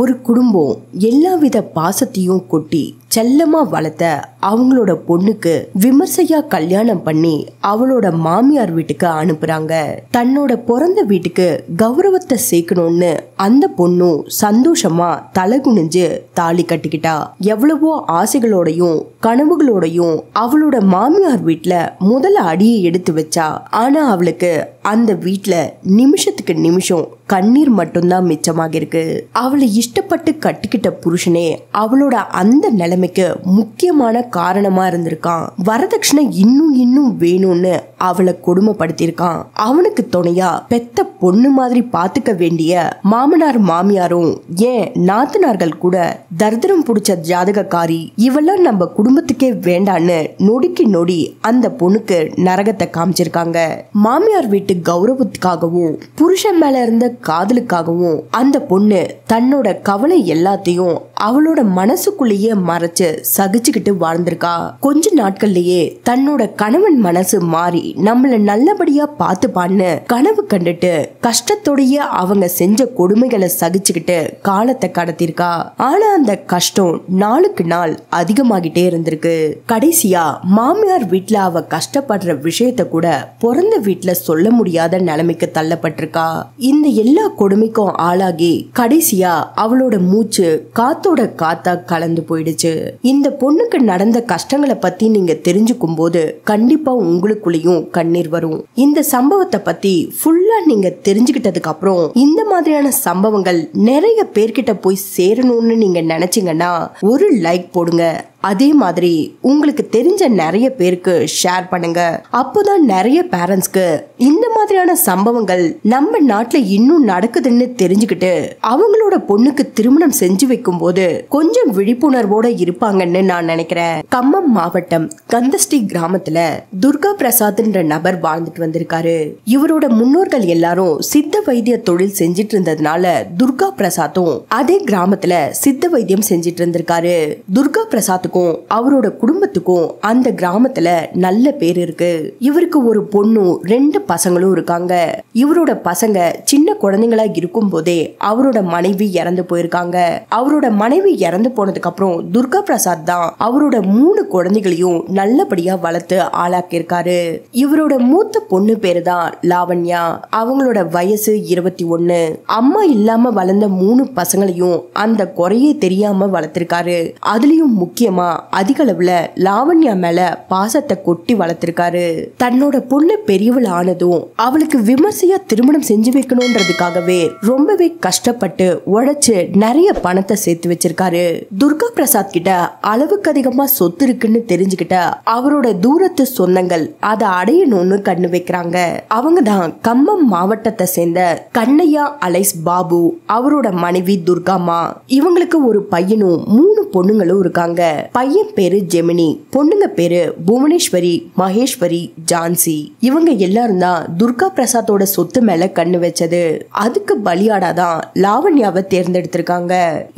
ஒரு குடும்பம் எல்லாவித பாசத்தையும் கொட்டி செல்லமா வளர்த்த அவங்களோட பொண்ணுக்கு விமர்சையா கல்யாணம் பண்ணி அவளோட மாமியார் வீட்டுக்கு அனுப்புறாங்க. தன்னோட பிறந்த வீட்டுக்கு கௌரவத்தை சேர்க்கணும்னு அந்த பொண்ணும் சந்தோஷமா தலை குனிஞ்சு தாலி கட்டிக்கிட்டா. எவ்வளவோ ஆசைகளோடையும் கனவுகளோடையும் அவளோட மாமியார் வீட்டுல முதல்ல அடியை எடுத்து வச்சா. ஆனா அவளுக்கு அந்த வீட்டுல நிமிஷத்துக்கு நிமிஷம் கண்ணீர் மட்டும்தான் மிச்சமாக இருக்கு. அவளை இஷ்டப்பட்டு கட்டிக்கிட்ட புருஷனே அவளோட அந்த நிலைமைக்கு முக்கியமான காரணமா இருந்திருக்கான். வரதட்சணை இன்னும் வேணும்னு அவளை கொடுமைப்படுத்திருக்கான். அவனுக்கு துணையா பெத்த பொண்ணு மாதிரி பாத்துக்க வேண்டிய மாமனார் மாமியாரும் ஏன் நாத்தனார்கள் கூட தரித்திரம் புடிச்ச ஜாதகக்காரி இவெல்லாம் நம்ம குடும்பத்துக்கே வேண்டான்னு நொடிக்கு நொடி அந்த பொண்ணுக்கு நரகத்தை காமிச்சிருக்காங்க. மாமியார் வீட்டு கௌரவத்துக்காகவும் புருஷன் மேல இருந்த காதலுக்காகவும் அந்த பொண்ணு தன்னோட கவலை எல்லாத்தையும் அவளோட மனசுக்குள்ளேயே மறைச்சு சகிச்சுக்கிட்டு வாழ்ந்திருக்கா. கொஞ்ச நாட்கள்லயே தன்னோட கணவன் மனசு மாறி நம்மள நல்லபடியா பாத்துப்பான்னு கனவு கண்டுட்டு கஷ்டத்தோடைய அவங்க செஞ்ச கொடுமைகளை சகிச்சுக்கிட்டு காலத்தை கடத்திருக்கா. ஆனா அந்த கஷ்டம் நாளுக்கு நாள் அதிகமாகிட்டே இருந்திருக்கு. கடைசியா மாமியார் வீட்டுல அவ கஷ்டப்படுற விஷயத்த கூட பிறந்த வீட்டுல சொல்ல முடியாத நிலைமைக்கு தள்ளப்பட்டிருக்கா. இந்த எல்லா கொடுமைக்கும் ஆளாகி கடைசியா அவளோட மூச்சு காத்தோட காத்தா கலந்து போயிடுச்சு. இந்த பொண்ணுக்கு நடந்த கஷ்டங்களை பத்தி நீங்க தெரிஞ்சுக்கும் போது கண்டிப்பா உங்களுக்குள்ளேயும் கண்ணீர் வரும். இந்த சம்பவத்தை பத்தி ஃபுல்லா நீங்க தெரிஞ்சுக்கிட்டதுக்கு அப்புறம் இந்த மாதிரியான சம்பவங்கள் நிறைய பேர்கிட்ட போய் சேரணும்னு நீங்க நினைச்சீங்கன்னா ஒரு லைக் போடுங்க. அதே மாதிரி உங்களுக்கு தெரிஞ்ச நிறைய பேருக்கு ஷேர் பண்ணுங்க. அப்போதான் நிறைய பேரண்ட்ஸ்க்கு இந்த மாதிரியான சம்பவங்கள் நம்ம நாட்டுல இன்னும் நடக்குதுன்னு தெரிஞ்சுக்கிட்டு அவங்களோட பொண்ணுக்கு திருமணம் செஞ்சு வைக்கும் போது கொஞ்சம் விழிப்புணர்வோட இருப்பாங்கன்னு நான் நினைக்கிறேன். கம்மம் மாவட்டம் கந்தஸ்டி கிராமத்துல துர்கா பிரசாத்ன்ற நபர் வாழ்ந்துட்டு வந்திருக்காரு. இவரோட முன்னோர்கள் எல்லாரும் சித்த வைத்திய தொழில் செஞ்சிட்டு இருந்ததுனால துர்கா பிரசாத்தும் அதே கிராமத்துல சித்த வைத்தியம் செஞ்சிட்டு இருந்திருக்காரு. துர்கா பிரசாத்துக்கும் அவரோட குடும்பத்துக்கும் அந்த கிராமத்துல நல்ல பேர் இருக்கு. இவருக்கு ஒரு பொண்ணும் 2 பசங்களும் இருக்காங்க. இவரோட பசங்க சின்ன குழந்தைங்களா இருக்கும் போதே அவரோட மனைவி இறந்து போயிருக்காங்க. அவரோட மனைவி இறந்து போனதுக்கு அப்புறம் துர்கா பிரசாத் தான் அவரோட 3 குழந்தைகளையும் நல்லபடியா வளர்த்து ஆளாக்கியிருக்காரு. இவரோட மூத்த பொண்ணு பேரு தான் லாவண்யா. அவங்களோட வயசு 21. அம்மா இல்லாம வளர்ந்த 3 பசங்களையும் அந்த குறையே தெரியாம வளர்த்திருக்காரு. அதுலயும் முக்கியமா அதிக அளவுல லாவண்யா மேல பாசத்தை கொட்டி வளர்த்திருக்காரு. தன்னோட பொண்ணு பெரியவள் ஆனதும் அவளுக்கு விமர்சையா திருமணம் செஞ்சு வைக்கணும்ன்றதுக்காகவே ரொம்பவே கஷ்டப்பட்டு உழைச்சு நிறைய பணத்தை சேர்த்து வச்சிருக்காரு. துர்கா பிரசாத் கிட்ட அளவுக்கு அதிகமா சொத்து இருக்குன்னு தெரிஞ்சுக்கிட்ட அவரோட தூரத்து சொந்தங்கள் அதை அடையணும்னு கண்ணு வைக்கிறாங்க. அவங்க தான் கம்மம் மாவட்டத்தை சேர்ந்த கண்ணையா அலைஸ் பாபு, அவரோட மனைவி துர்காமா. இவங்களுக்கு ஒரு பையனும் 3 பொண்ணுங்களும் இருக்காங்க. பையன் பேரு ஜெமினி, பொண்ணுங்க பேரு புவனேஸ்வரி, மகேஸ்வரி, ஜான்சி. இவங்க எல்லாரும் தான் துர்கா பிரசாத்தோட சொத்து மேல கண்ணு வச்சது. அதுக்கு பலியாடாதான் லாவண்யாவை தேர்ந்தெடுத்திருக்காங்க.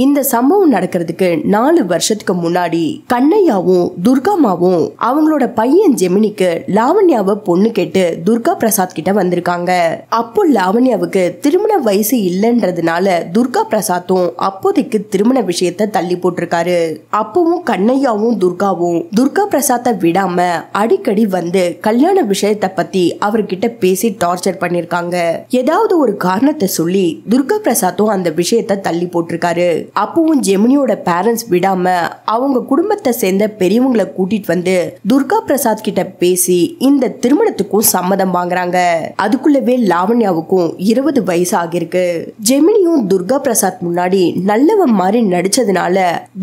இந்த சம்பவம் நடக்கிறதுக்கு 4 வருஷத்துக்கு முன்னாடி கண்ணையாவும் துர்காமாவும் அவங்களோட பையன் ஜெமினிக்கு லாவண்யாவை பொண்ணு கேட்டு துர்கா பிரசாத் கிட்ட வந்திருக்காங்க. அப்போ லாவண்யாவுக்கு திருமண வயசு இல்லைன்றதுனால துர்கா பிரசாத்தும் அப்போதைக்கு திருமண விஷயத்தை தள்ளி போட்டிருக்காரு. அப்பவும் கண்ணையாவும் துர்காவும் துர்கா பிரசாத்தை விடாம அடிக்கடி வந்து கல்யாண விஷயத்தை பத்தி அவர்கிட்ட பேசி டார்ச்சர் பண்ணிருக்காங்க. ஏதாவது ஒரு காரணத்தை சொல்லி துர்கா பிரசாத்தும் அந்த விஷயத்தை தள்ளி போட்டிருக்காரு. அப்பவும் ஜெமினியோட பேரண்ட்ஸ் விடாம அவங்க குடும்பத்தை சேர்ந்த பெரியவங்களை கூட்டிட்டு வந்து துர்கா பிரசாத் கிட்ட பேசி இந்த திருமணத்துக்கும் சம்மதம் வாங்குறாங்க. அதுக்குள்ளவே லாவண்யாவுக்கும் 20 வயசு ஆகிருக்கு. ஜெமினியும் துர்கா பிரசாத் முன்னாடி நல்லவன் மாதிரி நடிச்சதுனால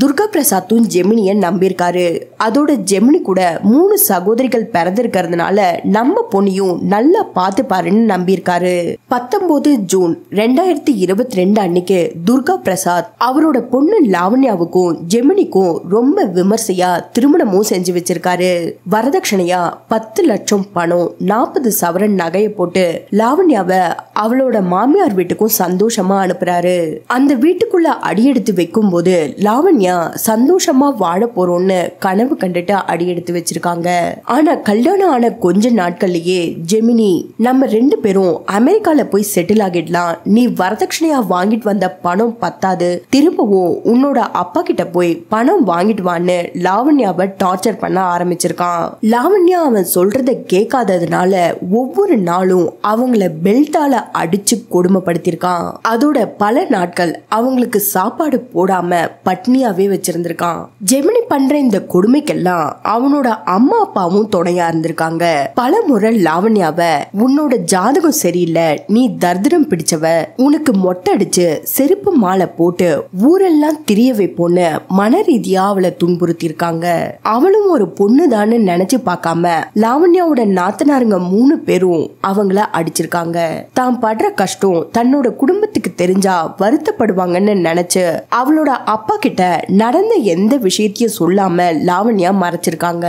துர்கா பிரசாத்தும் ஜெமினிய நம்பியிருக்காரு. அதோட ஜெமினி கூட 3 சகோதரிகள் பிறந்திருக்கிறதுனால நம்ம பொண்ணையும் நல்லா பார்த்து பாருன்னு நம்பியிருக்காரு. 19 ஜூன் 2022 அன்னைக்கு துர்கா பிரசாத் அவரோட பொண்ணு லாவண்யாவுக்கும் ஜெமினிக்கும் ரொம்ப விமர்சையா திருமணமும் செஞ்சு வச்சிருக்காரு. வரதட்சணையா 10 லட்சம் பணம், 40 சவரன் நகையை போட்டு லாவண்யாவை அவளோட மாமியார் வீட்டுக்கும் சந்தோஷமா அனுப்புறாரு. அந்த வீட்டுக்குள்ள அடியெடுத்து வைக்கும் போது லாவண்யா சந்தோஷமா வாழ போறோம்னு கனவு கண்டுட்டு அடி எடுத்து வச்சிருக்காங்க. ஆனா கல்யாணம் ஆன கொஞ்ச நாட்கள்லயே ஜெமினி, நம்ம 2 பேரும் அமெரிக்கால போய் செட்டில் ஆகிடலாம், நீ வரதட்சணையா வாங்கிட்டு வந்த பணம் பத்தாது, திரும்பவும் உன்னோட அப்பா கிட்ட போய் பணம் வாங்கிட்டு வான்னு லாவண்யாவை டார்ச்சர் பண்ண ஆரம்பிச்சிருக்கான். லாவண்யா அவன் சொல்றத கேட்காததுனால ஒவ்வொரு நாளும் அவங்கள பெல்ட்டால அடிச்சு கொடுமைப்படுத்திருக்கான். அதோட பல நாட்கள் அவங்களுக்கு சாப்பாடு போடாம பட்னியாவே வச்சிருந்திருக்கான். ஜெமினி பண்ற இந்த கொடுமைக்கெல்லாம் அவனோட அம்மா அப்பாவும் துணையா இருந்திருக்காங்க. பல முறை லாவண்யாவை, உன்னோட ஜாதகம் சரியில்லை, நீ தர்திரம் பிடிச்சவ, உனக்கு மொட்டை அடிச்சு செருப்பு மாலை போட்டு ஊரெல்லாம் திரிய வைப்போன்னு மன ரீதியா அவளை துன்புறுத்திருக்காங்க. அவளும் ஒரு பொண்ணுதான்னு நினைச்சு பார்க்காம லாவண்யாவோட நாத்தனாருங்க 3 பேரும் அவங்கள அடிச்சிருக்காங்க. தான் படுற கஷ்டம் தன்னோட குடும்பத்துக்கு தெரிஞ்சா வருத்தப்படுவாங்கன்னு நினைச்சு அவளோட அப்பா கிட்ட நடந்த எந்த விஷயத்தையும் சொல்லாம லாவண்யா மறைச்சிருக்காங்க.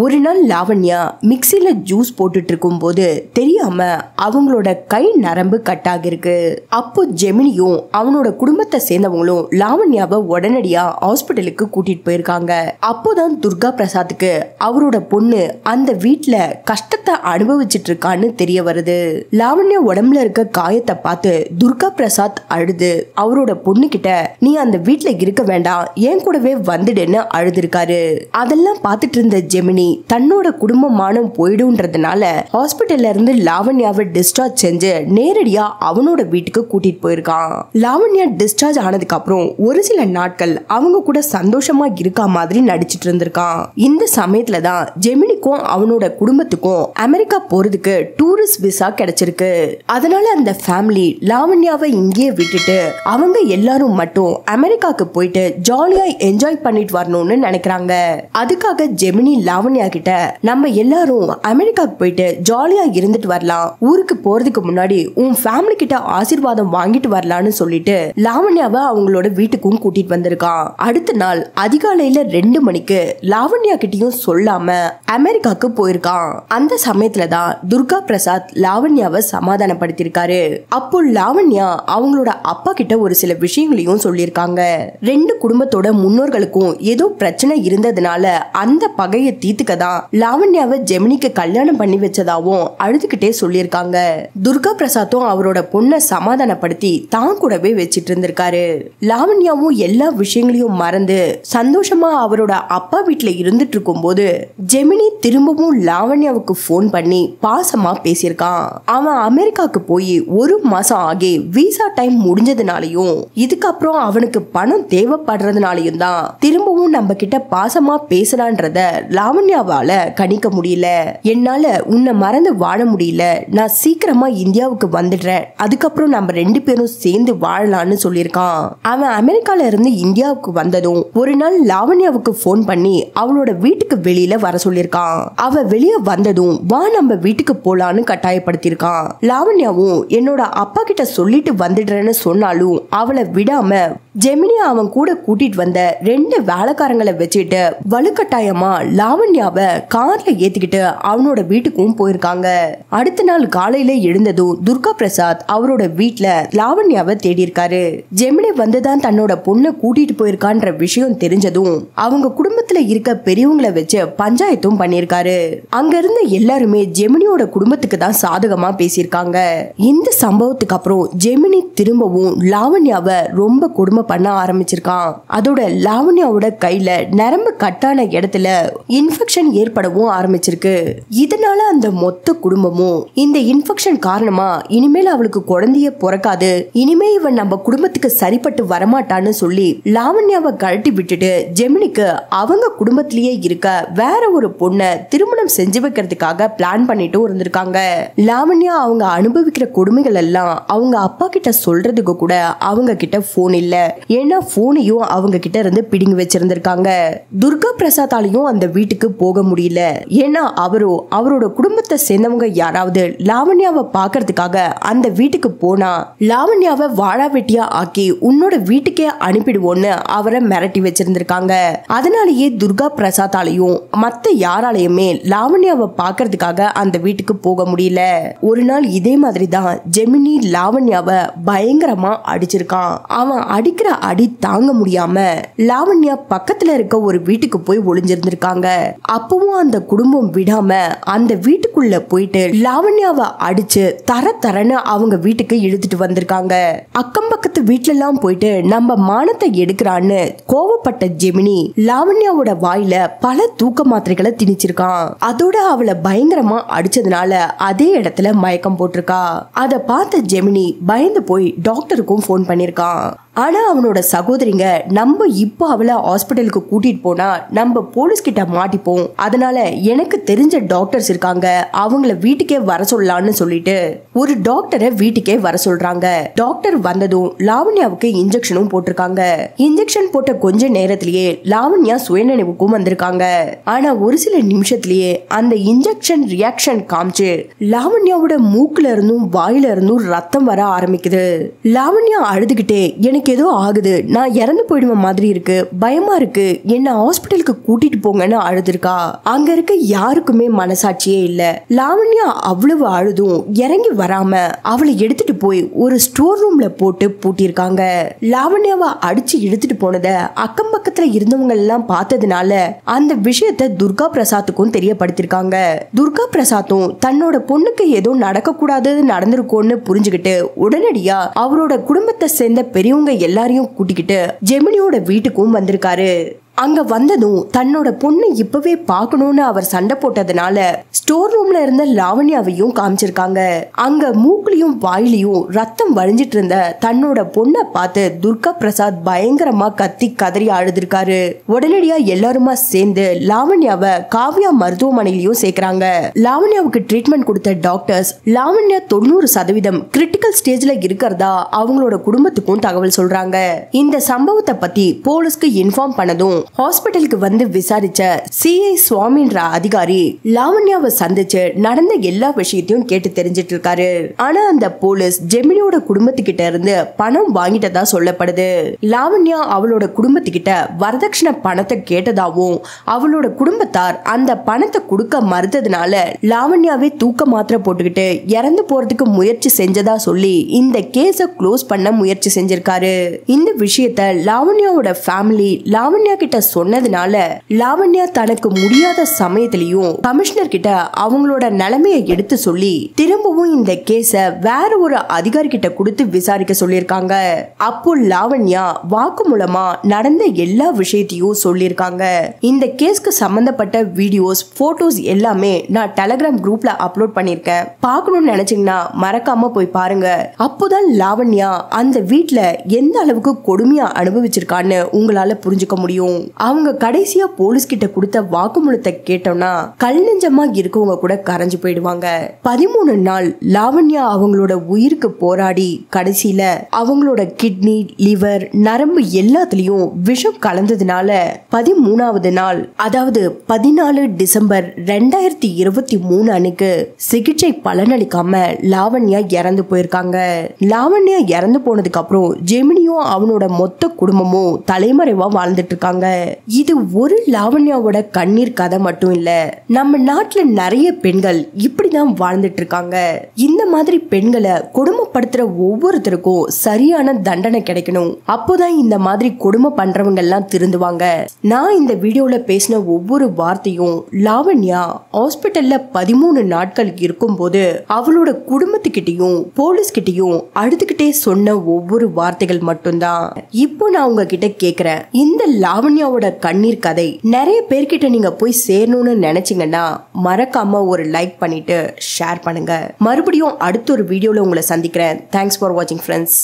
ஒரு நாள் லாவண்யா மிக்சில ஜூஸ் போட்டுட்டு இருக்கும் போது தெரியாம அவங்களோட கை நரம்பு கட் ஆகிருக்கு. அப்போ ஜெமினியும் அவனோட குடும்பத்தை சேர்ந்தவங்களும் லாவண்யாவை உடனடியா ஹாஸ்பிட்டலுக்கு கூட்டிட்டு போயிருக்காங்க. அப்போதான் துர்கா பிரசாத்துக்கு அவரோட பொண்ணு அந்த வீட்டுல கஷ்டத்தை அனுபவிச்சுட்டு இருக்கான்னு தெரிய வருது. லாவண்யா உடம்புல இருக்க காயத்தை பார்த்து துர்கா பிரசாத் அழுது அவரோட பொண்ணு கிட்ட, நீ அந்த வீட்டுல இருக்க வேண்டாம், என் கூடவே வந்துடுன்னு அழுதுருக்காரு. அதெல்லாம் பார்த்துட்டு இருந்த ஜெமினி தன்னோட குடும்ப மானம் போயிடும்ன்றதுனால ஹாஸ்பிட்டல்ல இருந்து லாவண்யாவை டிஸ்சார்ஜ் செஞ்சு நேரடியா அவனோட வீட்டுக்கு கூட்டிட்டு போயிருக்கான். லாவண்யா டிஸ்சார்ஜ் ஆனதுக்கு அப்புறம் ஒரு சில நாட்கள் அவங்க கூட சந்தோஷமா இருக்கா மாதிரி நடிச்சிட்டு இருந்திருக்கான். இந்த சமயத்துல தான் ஜெமினிக்கும் அவனோட குடும்பத்துக்கும் அமெரிக்கா போறதுக்கு டூரிஸ்ட் விசா கிடைச்சிருக்கு. அதனால அந்த ஃபேமிலி லாவண்யாவை இங்கே விட்டுட்டு அவங்க எல்லாரும் மட்டும் அமெரிக்காக்கு போயிட்டு ஜாலியா என்ஜாய் பண்ணிட்டு வரணும்னு நினைக்கிறாங்க. அதுக்காக ஜெமினி லாவண்யா கிட்ட, நம்ம எல்லாரும் அமெரிக்காக்கு போயிட்டு ஜாலியா இருந்துட்டு வரலாம், ஊருக்கு போறதுக்கு முன்னாடி உன் ஃபேமிலி கிட்ட ஆசீர்வாதம் வாங்கிட்டு வரலாம்னு சொல்லிட்டு லாவண்யாவை அவங்களோட வீட்டுக்கும் கூட்டிட்டு வந்திருக்கான். அடுத்த நாள் அதிகாலையில 2 மணிக்கு லாவண்யா கிட்டயும் சொல்லாம அமெரிக்காக்கு போயிருக்கான். அந்த சமயத்துல தான் துர்கா பிரசாத் லாவண்யாவை சமாதானப்படுத்திருக்காரு. அப்போ லாவண்யா அவங்களோட அப்பா கிட்ட ஒரு சில விஷயங்களையும் சொல்லியிருக்காங்க. 2 குடும்பத்தோட முன்னோர்களுக்கும் ஏதோ பிரச்சனை இருந்ததுனால அந்த பகையை தீர்த்துக்க தான் லாவண்யாவை ஜெமினிக்கு கல்யாணம் பண்ணி வச்சதாவும் அழுதுகிட்டே சொல்லியிருக்காங்க. துர்கா பிரசாத்தும் அவரோட பொண்ணை சமாதானப்படுத்தி தான் கூடவே வச்சிட்டு இருந்திருக்காரு. லாவண்யாவும் எல்லா விஷயங்களையும் மறந்து சந்தோஷமா அவரோட அப்பா வீட்டுல இருந்துட்டு இருக்கும் போது ஜெமினி திரும்பவும் லாவண்யாவுக்கு போன் பண்ணி பாசமா பேசியிருக்கான். அவன் அமெரிக்காக்கு போய் 1 மாசம் ஆகி விசா டைம் முடிஞ்சதுனாலையும் இதுக்கப்புறம் அவனுக்கு பணம் தேவைப்படுறதுனாலையும் தான் திரும்பவும் நம்ம கிட்ட பாசமா பேசலான்றத லாவண்யாவால கணிக்க முடியல. என்னால உன்னை மறந்து வாழ முடியல, நான் சீக்கிரமா இந்தியாவுக்கு வந்துடுறேன், அதுக்கப்புறம் நம்ம 2 பேரும் சேர்ந்து வாழலாம்னு சொல்லியிருக்கான். அவன் அமெரிக்கால இருந்து இந்தியாவுக்கு வந்ததும் ஒரு நாள் லாவண்யாவுக்கு போன் பண்ணி அவளோட வீட்டுக்கு வெளியில வர சொல்லியிருக்கான். அவ வெளியே வந்ததும் வா நம்ம வீட்டுக்கு போலான்னு கட்டாயப்படுத்திருக்கான். லாவண்யாவும் என்னோட அப்பா கிட்ட சொல்லிட்டு வந்துடுறேன்னு சொன்னாலும் அவளை விடாம ஜெமினி அவன் கூட கூட்டிட்டு வந்த 2 வேலைக்காரங்களை வச்சுட்டு வலுக்கட்டாயமா லாவண்யாவை கார்ல ஏத்திக்கிட்டு அவனோட வீட்டுக்கும் போயிருக்காங்க. அடுத்த நாள் காலையில எழுந்ததும் துர்கா பிரசாத் அவரோட வீட்டுல லாவண்யாவை தேடி இருக்காரு. ஜெமினி வந்துதான் தன்னோட பொண்ணை கூட்டிட்டு போயிருக்கான்ற விஷயம் தெரிஞ்சதும் அவங்க குடும்பத்துல இருக்க பெரியவங்களை வச்சு பஞ்சாயத்தும் பண்ணிருக்காரு. அங்க இருந்த எல்லாருமே ஜெமினியோட குடும்பத்துக்கு தான் சாதகமா பேசியிருக்காங்க. இந்த சம்பவத்துக்கு அப்புறம் ஜெமினி திரும்பவும் லாவண்யாவை ரொம்ப கொடுமை பண்ண ஆரம்பிச்சிருக்கான். அதோட லாவண்யாவோட கையில நரம்பு கட்டான இடத்துல இன்ஃபெக்ஷன் ஏற்படவும் ஆரம்பிச்சிருக்கு. இதனால அந்த மொத்த குடும்பமும் இந்த இன்ஃபெக்ஷன் காரணமா இனிமேல் அவளுக்கு குழந்தைய பிறக்காது, இனிமே இவன் நம்ம குடும்பத்துக்கு சரிப்பட்டு வரமாட்டான்னு சொல்லி லாவண்யாவை கழட்டி விட்டுட்டு ஜெமினிக்கு அவங்க குடும்பத்திலேயே இருக்க வேற ஒரு பொண்ணை திருமணம் செஞ்சு வைக்கிறதுக்காக பிளான் பண்ணிட்டு இருந்திருக்காங்க. லாவண்யா அவங்க அனுபவிக்கிற கொடுமைகள் எல்லாம் அவங்க அப்பா கிட்ட சொல்றதுக்கு கூட அவங்க கிட்ட போன் இல்ல. ஏன்னா போனையும் அவங்க கிட்ட இருந்து பிடிங்கி வச்சிருந்திருக்காங்க. துர்கா பிரசாத்தாலையும் அந்த வீட்டுக்கு போக முடியல. ஏன்னா அவரோட குடும்பத்தை சேர்ந்தவங்க யாராவது லாவண்யாவை பாக்குறதுக்காக அந்த வீட்டுக்கு போனா லாவண்யாவை வாழா வெட்டியா ஆக்கி உன்னோட வீட்டுக்கே அனுப்பிடுவோன்னு அவரை மிரட்டி வச்சிருந்திருக்காங்க. அதனாலேயே துர்கா பிரசாத்தாலையும் மத்த யாராலையுமே லாவண்யாவை பாக்குறதுக்காக அந்த வீட்டுக்கு போக முடியல. ஒரு நாள் இதே மாதிரி தான் ஜெமினி லாவண்யாவை பயங்கரமா அடிச்சிருக்கான். அவன் அடிக்கிற அடிக்கிற அடி தாங்க முடியாம லாவண்யா பக்கத்துல இருக்க ஒரு வீட்டுக்கு போய் ஒளிஞ்சிருந்திருக்காங்க. அப்பவும் அந்த குடும்பம் விடாம அந்த வீட்டுக்குள்ள போயிட்டு லாவண்யாவை அடிச்சு தரன்னு அவங்க வீட்டுக்கு இழுத்துட்டு வந்திருக்காங்க. அக்கம் பக்கத்து வீட்டுல எல்லாம் போயிட்டு நம்ம மானத்தை எடுக்கிறான்னு கோவப்பட்ட ஜெமினி லாவண்யாவோட வாயில பல தூக்க மாத்திரைகளை திணிச்சிருக்கான். அதோட அவளை பயங்கரமா அடிச்சதுனால அதே இடத்துல மயக்கம் போட்டிருக்கா. அத பார்த்த ஜெமினி பயந்து போய் டாக்டருக்கும் போன் பண்ணிருக்கான். ஆனா அவனோட சகோதரிங்க நம்ம இப்போ அவளை ஹாஸ்பிட்டலுக்கு கூட்டிட்டு போனா நம்ம போலீஸ் கிட்ட மாட்டிப்போம், அதனால எனக்கு தெரிஞ்ச டாக்டர்ஸ் இருக்காங்க, அவங்கள வீட்டுக்கே வர சொல்லலாம்னு சொல்லிட்டு ஒரு டாக்டரை வீட்டுக்கே வர சொல்றாங்க. டாக்டர் வந்ததும் லாவண்யாவுக்கு இன்ஜெக்ஷனும் போட்டிருக்காங்க. இன்ஜெக்ஷன் போட்ட கொஞ்ச நேரத்திலேயே லாவண்யா சுயநினைவுக்கும் வந்திருக்காங்க. ஆனா ஒரு சில நிமிஷத்திலேயே அந்த இன்ஜெக்ஷன் ரியாக்ஷன் காமிச்சு லாவண்யாவோட மூக்குல இருந்தும் வாயில இருந்தும் ரத்தம் வர ஆரம்பிக்குது. லாவண்யா அழுதுகிட்டே எனக்கு ஏதோ ஆகுது, நான் இறந்து போயிடுவேன் மாதிரி இருக்கு, பயமா இருக்கு, என்ன ஹாஸ்பிட்டலுக்கு கூட்டிட்டு போங்கன்னு அழுதுருக்கா. அங்க இருக்க யாருக்குமே மனசாட்சியே இல்ல. லாவண்யா அவ்வளவு அழுதும் இறங்கி வராம அவளை எடுத்துட்டு போய் ஒரு ஸ்டோர் ரூம்ல போட்டு பூட்டிருக்காங்க. லாவண்யாவை அடிச்சு எடுத்துட்டு போனத அக்கம் பக்கத்துல இருந்தவங்க எல்லாம் பார்த்ததுனால அந்த விஷயத்தை துர்கா பிரசாத்துக்கும் தெரியப்படுத்திருக்காங்க. துர்கா பிரசாத்தும் தன்னோட பொண்ணுக்கு ஏதோ நடக்க கூடாது நடந்திருக்கும்னு புரிஞ்சுக்கிட்டு உடனடியா அவரோட குடும்பத்தை சேர்ந்த பெரியவங்க எல்லாரையும் கூட்டிக்கிட்டு ஜெமினியோட வீட்டுக்கும் வந்திருக்காரு. அங்க வந்ததும் தன்னோட பொண்ணு இப்பவே பாக்கணும்னு அவர் சண்டை போட்டதுனால ஸ்டோர் ரூம்ல இருந்த லாவண்யாவையும் காமிச்சிருக்காங்க. அங்க மூக்குலயும் வாயிலையும் ரத்தம் வழிஞ்சிட்டு இருந்த தன்னோட பொண்ணை பார்த்து துர்கா பிரசாத் பயங்கரமா கத்தி கதறி அழுதுருக்காரு. உடனடியா எல்லாருமா சேர்ந்து லாவண்யாவை காவ்யா மருத்துவமனையிலயும் சேர்க்கிறாங்க. லாவண்யாவுக்கு ட்ரீட்மெண்ட் கொடுத்த டாக்டர்ஸ் லாவண்யா 90% கிரிட்டிக்கல் ஸ்டேஜ்ல இருக்கிறதா அவங்களோட குடும்பத்துக்கும் தகவல் சொல்றாங்க. இந்த சம்பவத்தை பத்தி போலீஸ்க்கு இன்ஃபார்ம் பண்ணதும் ஹாஸ்பிட்டலுக்கு வந்து விசாரிச்ச சிஐ சுவாமின்ற அதிகாரி லாவண்யாவை சந்திச்சு நடந்த எல்லா விஷயத்தையும் கேட்டு தெரிஞ்சிட்டு இருக்காரு. ஆனா அந்த போலீஸ் ஜெமினியோட குடும்பத்துக்கிட்ட இருந்து பணம் வாங்கிட்டதா சொல்லப்படுது. லாவண்யா அவளோட குடும்பத்துக்கிட்ட வரதட்சணை பணத்தை கேட்டதாவும் அவளோட குடும்பத்தார் அந்த பணத்தை கொடுக்க மறுத்ததுனால லாவண்யாவே தூக்க மாத்திரை போட்டுக்கிட்டு இறந்து போறதுக்கு முயற்சி செஞ்சதா சொல்லி இந்த கேஸ க்ளோஸ் பண்ண முயற்சி செஞ்சிருக்காரு. இந்த விஷயத்த லாவண்யாவோட ஃபேமிலி லாவண்யா கிட்ட சொன்னதுனால லாவண்யா தனக்கு முடியாத சமயத்திலையும் கமிஷனர் கிட்ட அவங்களோட நிலைமையை எடுத்து சொல்லி திரும்பவும் இந்த கேஸ வேற ஒரு அதிகாரி கிட்ட கொடுத்து விசாரிக்க சொல்லிருக்காங்க. அப்போ லாவண்யா வாக்கு மூலமா நடந்த எல்லா விஷயத்தையும் சொல்லிருக்காங்க. இந்த கேஸ்க்கு சம்பந்தப்பட்ட வீடியோஸ் போட்டோஸ் எல்லாமே நான் டெலிகிராம் குரூப்ல அப்லோட் பண்ணிருக்கேன், பார்க்கணும்னு நினைச்சீங்கன்னா மறக்காம போய் பாருங்க. அப்போதான் லாவண்யா அந்த வீட்ல எந்த அளவுக்கு கொடுமையா அனுபவிச்சிருக்கான்னு உங்களால புரிஞ்சுக்க முடியும். அவங்க கடைசியா போலீஸ் கிட்ட கொடுத்த வாக்குமூலத்தை கேட்டோம்னா கல் நெஞ்சமா இருக்கவங்க கூட கரைஞ்சு போயிடுவாங்க. 13 நாள் லாவண்யா அவங்களோட உயிருக்கு போராடி கடைசியில அவங்களோட கிட்னி, லிவர், நரம்பு எல்லாத்துலயும் விஷம் கலந்ததுனால 13வது நாள் அதாவது 14 டிசம்பர் 2023 அன்னைக்கு சிகிச்சை பலனளிக்காம லாவண்யா இறந்து போயிருக்காங்க. லாவண்யா இறந்து போனதுக்கு அப்புறம் ஜெமினியும் அவனோட மொத்த குடும்பமும் தலைமறைவா வாழ்ந்துட்டு இருக்காங்க. இது ஒரு லாவண்யாவோட கண்ணீர் கதை மட்டும் இல்ல, நம்ம நாட்டுல நிறைய பெண்கள் இப்படிதான் வாழ்ந்துட்டு இருக்காங்க. இந்த மாதிரி பெண்களை கொடுமைப்படுத்துற ஒவ்வொருத்தருக்கும் சரியான தண்டனை கிடைக்கணும். அப்போதான் இந்த மாதிரி கொடுமை பண்றவங்க எல்லாம் திருந்துவாங்க. நான் இந்த வீடியோல பேசின ஒவ்வொரு வார்த்தையும் லாவண்யா ஹாஸ்பிட்டல்ல 13 நாட்கள் இருக்கும் போது அவளோட குடும்பத்துக்கிட்டையும் போலீஸ் கிட்டையும் அழுதுகிட்டே சொன்ன ஒவ்வொரு வார்த்தைகள் மட்டும்தான். இப்போ நான் உங்ககிட்ட கேக்குறேன், இந்த லாவண்யாவோட கண்ணீர் கதை நிறைய பேர்கிட்ட நீங்க போய் சேரணும்னு நினைச்சீங்கன்னா மறக்காம ஒரு லைக் பண்ணிட்டு ஷேர் பண்ணுங்க. மறுபடியும் அடுத்த ஒரு வீடியோல உங்களை சந்திக்கிறேன். தேங்க்ஸ் ஃபார் வாட்சிங் ஃப்ரெண்ட்ஸ்.